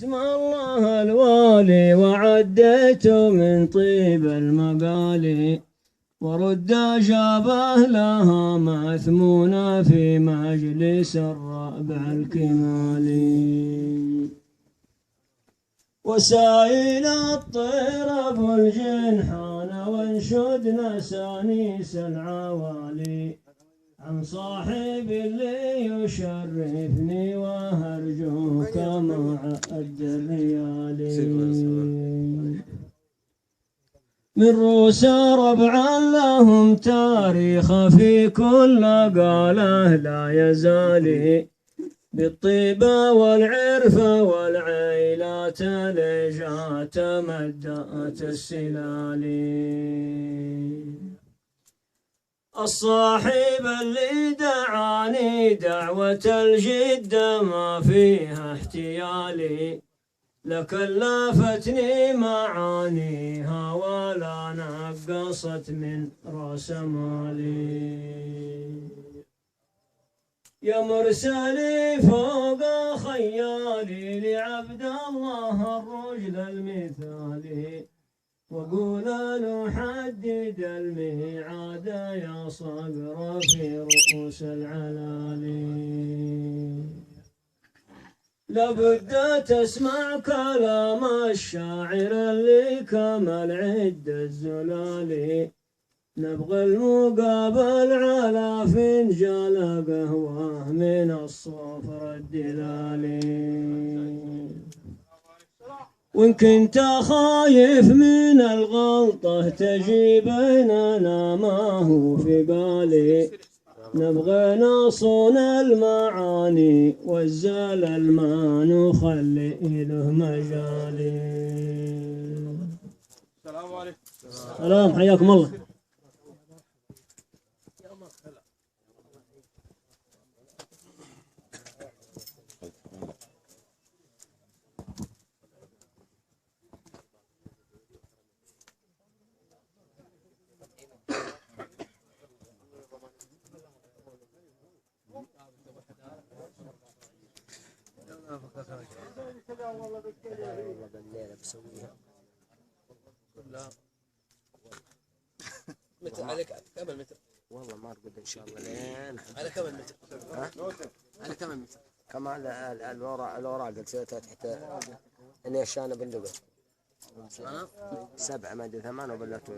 اسم الله الوالي وعديت من طيب المقالي، ورد شابه لها مثمونة في مجلس الربع الكمالي. وسائل الطير ابو الجنحان وانشد نسانيس العوالي، عن صاحب اللي يشرفني وهرجوك مع الدريالي. من روس ربعا لهم تاريخ في كل قاله لا يزالي، بالطيبة والعرفة والعيلات لجات مدات السلالي. الصاحب اللي دعاني دعوة الجد ما فيها احتيالي، لكلفتني معانيها ولا نقصت من راس مالي. يا مرسلي فوق خيالي لعبد الله الرجل المثالي، وقول له حدد الميعاد يا صقر في رؤوس العلالي. لابد تسمع كلام الشاعر اللي كمل عد الزلالي، نبغى المقابل على فنجان قهوة من الصفر الدلالي. وإن كنت خايف من الغلطة تجي بيننا ما هو في بالي، نبغى نصون المعاني والزلل ما نخلي له مجالي. السلام عليكم. السلام، حياكم الله. متر عليك كم المتر؟ والله ما ارقد ان شاء الله لين على كم المتر؟ ها؟ على كم المتر؟ كما الوراق قلت تحت اني الشانه بندقه 7 ما ادري 8 وبلغت